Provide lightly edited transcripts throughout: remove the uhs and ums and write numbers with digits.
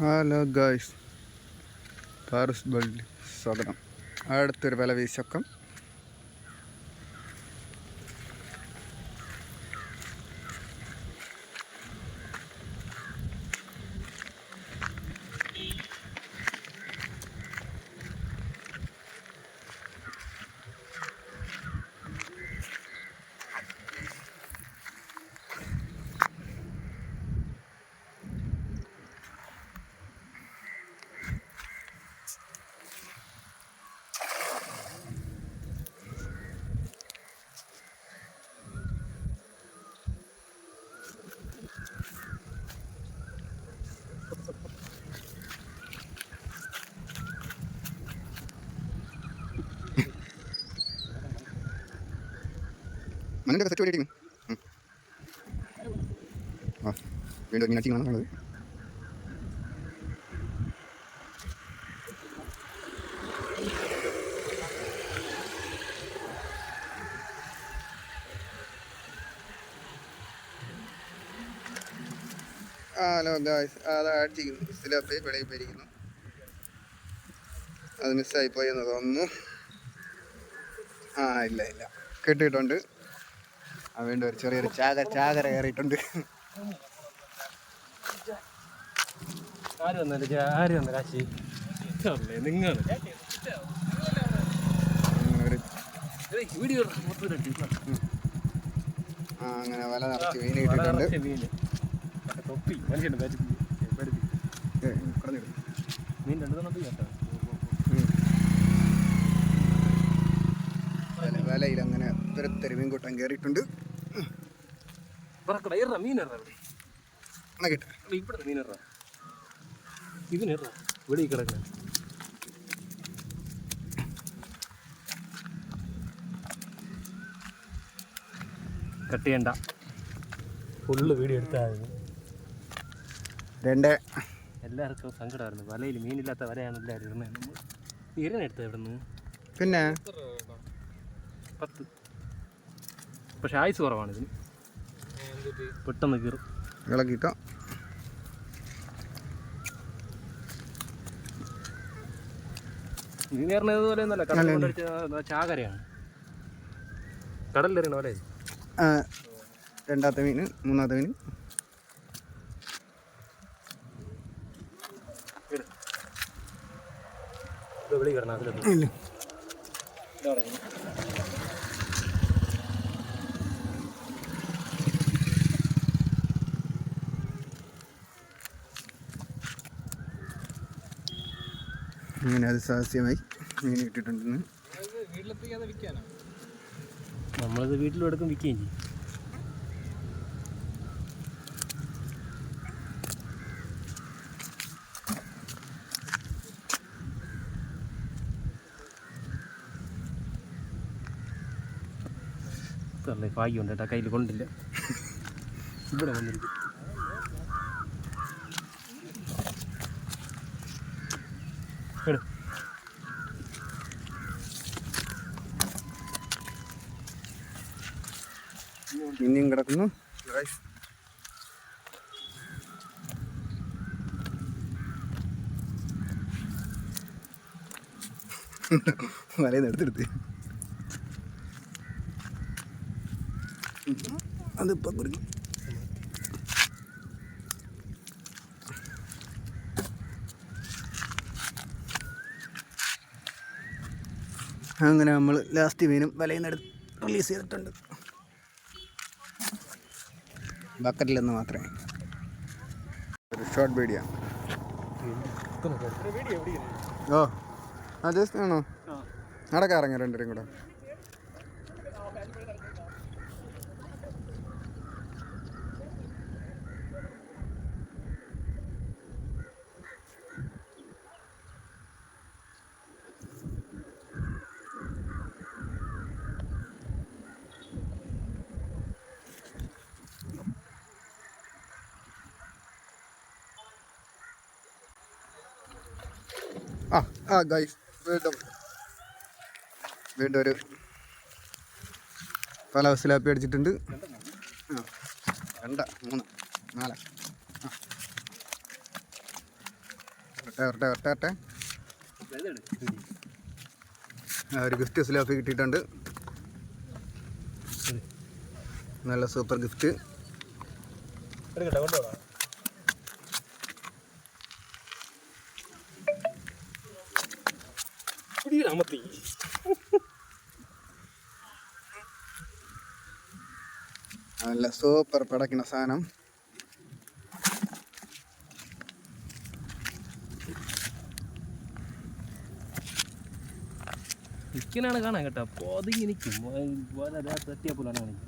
Hello guys, Paras വേൾഡിൽ സ്വാഗതം. അടുത്തൊരു വല വീശക്കം. മണ്ണിൻ്റെ സെറ്റ് വേണ്ടിയിട്ട് വീണ്ടും മീനാക്ഷി കാണാനുള്ളത്. ഹലോ ഗായ്സ്, അത് അടിച്ചിരിക്കുന്നു. സിലോപ്പി വെളിയിൽ പോയിരിക്കുന്നു. അത് മിസ്സായിപ്പോയി എന്ന് തോന്നുന്നു. ഇല്ല കിട്ടിയിട്ടുണ്ട്. വീണ്ടും ഒരു ചെറിയൊരു ചാകര കയറിയിട്ടുണ്ട്. അങ്ങനെ വല നിറച്ച് മീൻ കിട്ടിയിട്ടുണ്ട്. വലയിൽ അങ്ങനെ ഒരൊത്തരി മീൻകൂട്ടം കയറിയിട്ടുണ്ട്. കട്ട് ചെയ്യണ്ട, ഫുള്ള് വീഡിയോ എടുത്തായിരുന്നു. എല്ലാവർക്കും സങ്കടമായിരുന്നു. വലയിൽ മീനില്ലാത്ത വലയാണ് എല്ലാവരും ഇടുന്നത്. നമ്മൾ ഇരനെടുത്തത് ഇവിടെ നിന്ന് പിന്നെ 10, പക്ഷെ ആയുസ് കുറവാണ് ഇതിന്. പെട്ടെന്ന് കീറും. ഇളക്കിട്ടോ മീൻ കയറുന്നത് പോലെ ഒന്നല്ല, കടലിൽ കൊണ്ടടിച്ച ചാകരയാണ്. കടലിലെറിയണ പോലെ. രണ്ടാമത്തെ മീൻ, മൂന്നാമത്തെ മീൻ. വെളി കിടണം അതിലൊന്നും. അങ്ങനെ അത് സാഹസ്യമായി മീൻ കിട്ടിയിട്ടുണ്ടെന്ന്. നമ്മളത് വീട്ടിലും എടുക്കും, വിൽക്കുകയും ചെയ്യും. ഭാഗ്യമുണ്ട് കേട്ടോ, കയ്യിൽ കൊണ്ടില്ല. ഇവിടെ വന്നിരിക്കും. ഇനിയും കിടക്കുന്നു. വലയിൽ എടുത്തെടുത്ത് അതിപ്പം കുറിക്കും. അങ്ങനെ നമ്മൾ ലാസ്റ്റ് മീനും വലയിൽ നിന്ന് എടുത്ത് റിലീസ് ചെയ്തിട്ടുണ്ട്. ബക്കറ്റിലെന്ന് മാത്രമേ. ഒരു ഷോർട്ട് വീഡിയോ. ജസ്റ്റ് ആണോ നടക്കാറങ്ങ രണ്ടുപേരും കൂടെ. ഗൈസ്, വീണ്ടും ഒരു പല സിലാപ്പി അടിച്ചിട്ടുണ്ട്. 2, 3, 4. വരട്ടെ. ഒരു ഗിഫ്റ്റ് സ്ലാപ്പ് കിട്ടിയിട്ടുണ്ട്. നല്ല സൂപ്പർ ഗിഫ്റ്റ്. നല്ല സൂപ്പർ പടക്കുന്ന സാധനം. ഇക്കനാണ് കാണാൻ കേട്ടോ. പൊതുങ്ങി നിൽക്കും തട്ടിയ പോലാണ് കാണിക്കും.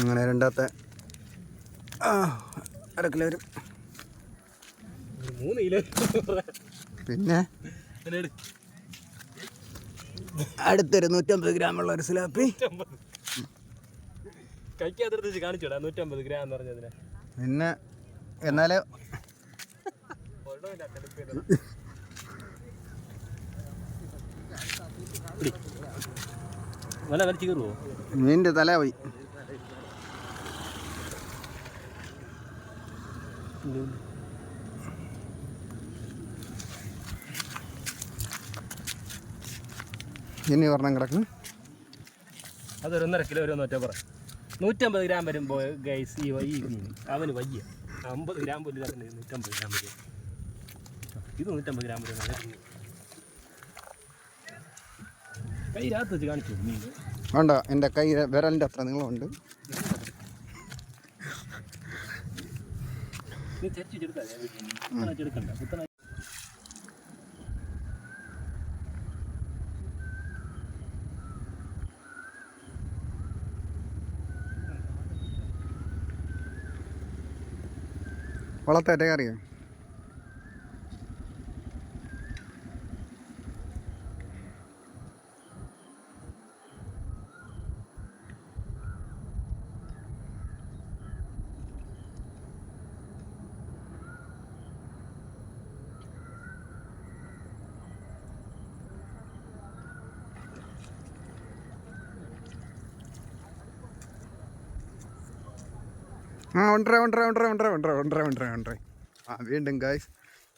അങ്ങനെ രണ്ടാമത്തെ 1/2 കിലോ വരും. 3 കിലോ. പിന്നെ അടുത്തൊരു 150 ഗ്രാമുള്ള ഒരു സിലാപ്പി. കഴിക്കാതിർത്തി കാണിച്ചോടാ 150 ഗ്രാം എന്ന് പറഞ്ഞതിനെ. പിന്നെ എന്നാലേ വല വലിച്ചു കയറുമോ? മീനിൻ്റെ തല പോയി. ഇനി ഒരെണ്ണം കിടക്കും. അതൊരു 1.5 കിലോ ഒരു 150 ഗ്രാം വരുമ്പോൾ ഗൈസ് ഈ മീൻ അവന് വയ്യ. 50 ഗ്രാം പോലും 150 ഗ്രാം വരും. ഇത് 150 ഗ്രാം വരും. കൈ രാത്ത് വെച്ച് കാണിച്ചു മീൻ വേണ്ട. എൻ്റെ കൈ വിരലിൻ്റെ അത്ര നീളമുണ്ട്. നീ ചെറുക്കണ്ട. വളർത്തേറ്റ അറിയോ? ഒണ്ടര. വീണ്ടും ഗായ്സ്,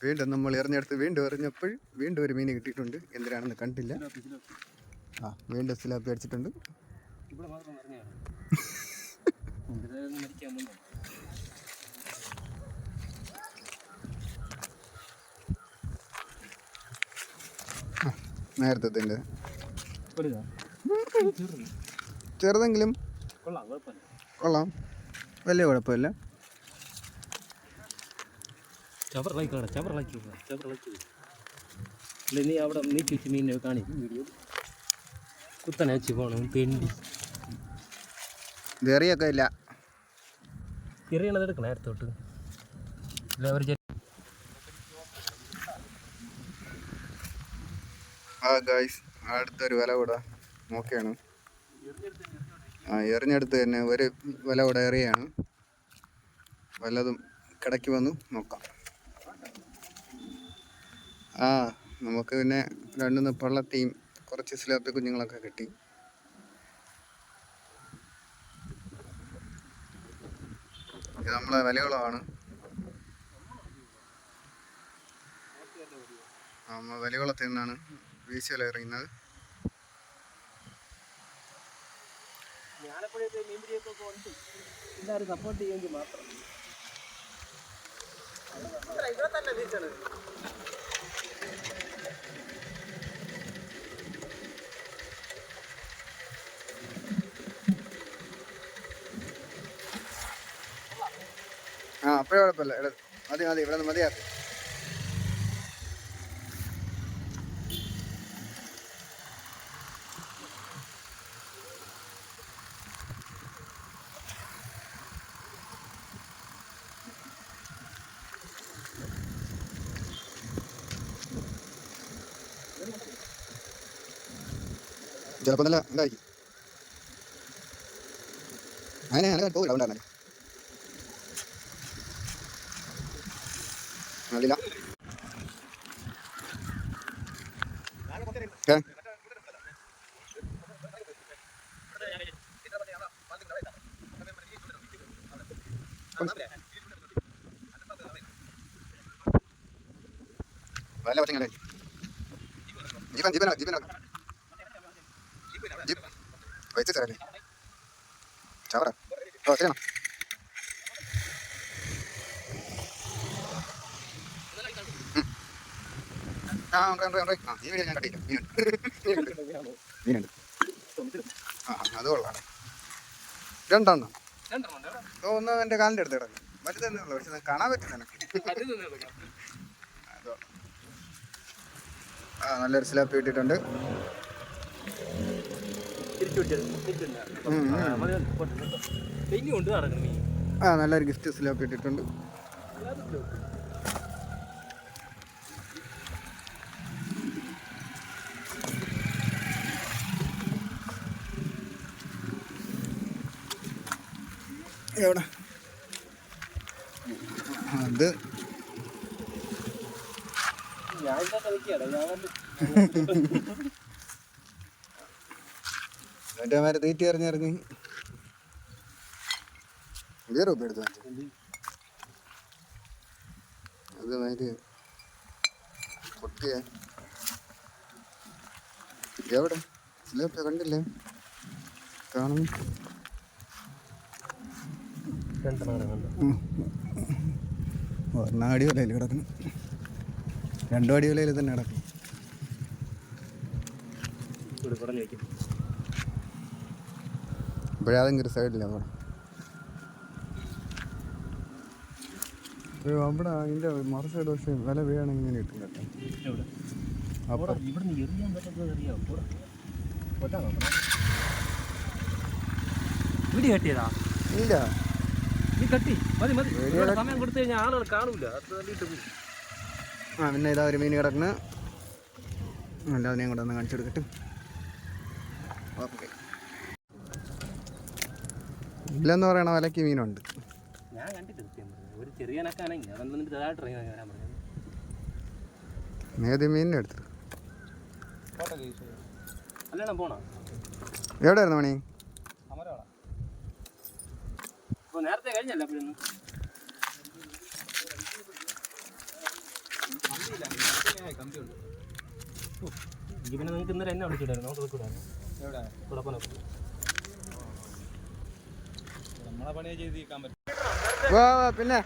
വീണ്ടും നമ്മൾ എറിഞ്ഞെടുത്ത് എറിഞ്ഞപ്പോൾ വീണ്ടും ഒരു മീൻ കിട്ടിയിട്ടുണ്ട്. എന്തിനാണെന്ന് കണ്ടില്ല. വീണ്ടും സിലാപ്പി അടിച്ചിട്ടുണ്ട്. നേരത്തെ ചെറുതെങ്കിലും കൊള്ളാം, വലിയ കുഴപ്പമില്ല. നീ അവിടെ നീക്കി വെച്ച് മീനിനെ കാണിക്കും. വീഡിയോ കുത്തനെ വെച്ച് പോകണം. തെണ്ടി വെറിയൊക്കെ ഇല്ല. ചെറിയണത് എടുക്കണം നേരത്തോട്ട്. ഗായ്സ്, അടുത്തൊരു വില കൂടെ നോക്കിയാണ്. എറിഞ്ഞെടുത്ത് തന്നെ ഒരു വില കൂടെ എറിയാണ്. വല്ലതും കിടക്കി വന്ന് നോക്കാം. നമുക്ക് പിന്നെ 2 പള്ളത്തെയും കുറച്ച് സിലാപ്പി കുഞ്ഞുങ്ങളൊക്കെ കിട്ടി. ഇത് നമ്മളെ വിലകളാണ്. നമ്മൾ വിലകളത്തിൽ നിന്നാണ് വീശിവല എറിയുന്നത്. എല്ലാവരും സപ്പോർട്ട് ചെയ്യുമെങ്കിൽ മാത്രം. അപ്പോഴേ കുഴപ്പമില്ല. മതി ഇവിടെ നിന്ന് മതിയാക്കി. ചിലപ്പോൾ നല്ല എന്തായിരിക്കും അങ്ങനെ പോകില്ല. ഉണ്ടാകുന്ന അതില്ല. വല പറ്റിങ്ങനെ ജീവൻ ജീപ്പ് വെച്ച് തരല്ലേ ചവറ ഓ ശരിയാണോ ആ ഉണ്ട് ഈ വീഡിയോ ഞാൻ കട്ടില്ല മീനുണ്ട് ആ അത് കൊള്ളാം രണ്ടെണ്ണം ഒന്ന് എൻ്റെ കാലിൻ്റെ അടുത്ത് കിടക്കും വലുതന്നെ ഉള്ളു പക്ഷെ കാണാൻ പറ്റില്ല എനിക്ക് അതോ ആ നല്ലൊരു സ്ലാപ്പ് കിട്ടിയിട്ടുണ്ട് ആ നല്ലൊരു ഗിഫ്റ്റ് സ്ലാപ്പ് കിട്ടിയിട്ടുണ്ട് എവിടെ അത് മറ്റേ മാരെ തീറ്റി എറിഞ്ഞിറങ്ങി വേറെ ഉപ്പ് എടുത്തു അത് മാതിരി പൊട്ടിയ എവിടെ സ്ലേപ്പ് കണ്ടില്ലേ കാണുന്നു ഒരെണ്ണം അടിവലയിൽ കിടക്കണം രണ്ടും അടിവലയിൽ തന്നെ കിടക്കണം ഇപ്പോഴാതെങ്കിലും ഒരു സൈഡില്ല അവിടെ അതിൻ്റെ മറു സൈഡ് പക്ഷേ വില വീഴാണെങ്കിൽ ഇങ്ങനെ കിട്ടും കേട്ടോ അപ്പം കെട്ടിയതാ ഇല്ല നീ കട്ടി മതി മതി സമയം കൊടുത്തു കഴിഞ്ഞാൽ ആളുകൾ കാണൂല ആ പിന്നെ ഇതാ ഒരു മീൻ കിടക്കുന്നു എല്ലാവരെയും കൂടെ ഒന്ന് കാണിച്ചു കൊടുക്കട്ടെ ഓക്കെ ഇല്ലെന്ന് പറയണ വിലക്ക് മീനുണ്ട് ഞാൻ കണ്ടിട്ട് ഒരു ചെറിയ നക്കാണെങ്കിൽ അതെന്താ ചെറുതായിട്ട് ഇറങ്ങി വരാൻ പറഞ്ഞത് ഏത് മീനിനെ എടുത്തിട്ട് അല്ലേണ പോണോ എവിടെയായിരുന്നു മണി നേരത്തെ കഴിഞ്ഞല്ല പിന്നെ നിങ്ങൾക്ക് ഇന്നലെ എന്നെ വിളിച്ചിട്ടായിരുന്നു നമുക്ക് വിളിക്കൂടായിരുന്നു നമ്മളെ പണിയെ ചെയ്തിരിക്കാൻ പറ്റും പിന്നെ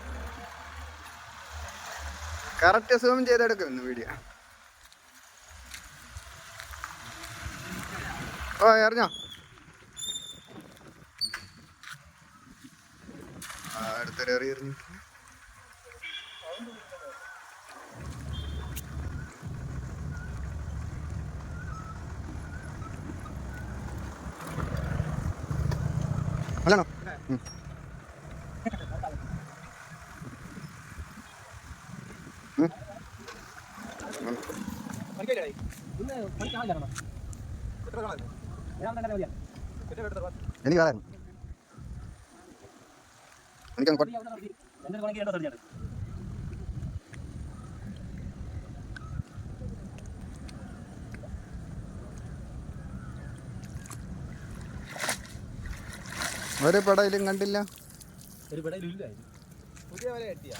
കറക്റ്റ് സൂം ചെയ്തെടുക്കും വീഡിയോ ഓ എറിഞ്ഞോ അടുത്തൊരു എറിഞ്ഞു അല്ലാണോ എനിക്ക് കാണാൻ ഒരു പടയിലും കണ്ടില്ല ഒരു പടയിലും ഇല്ല പുതിയ വല കെട്ടിയാ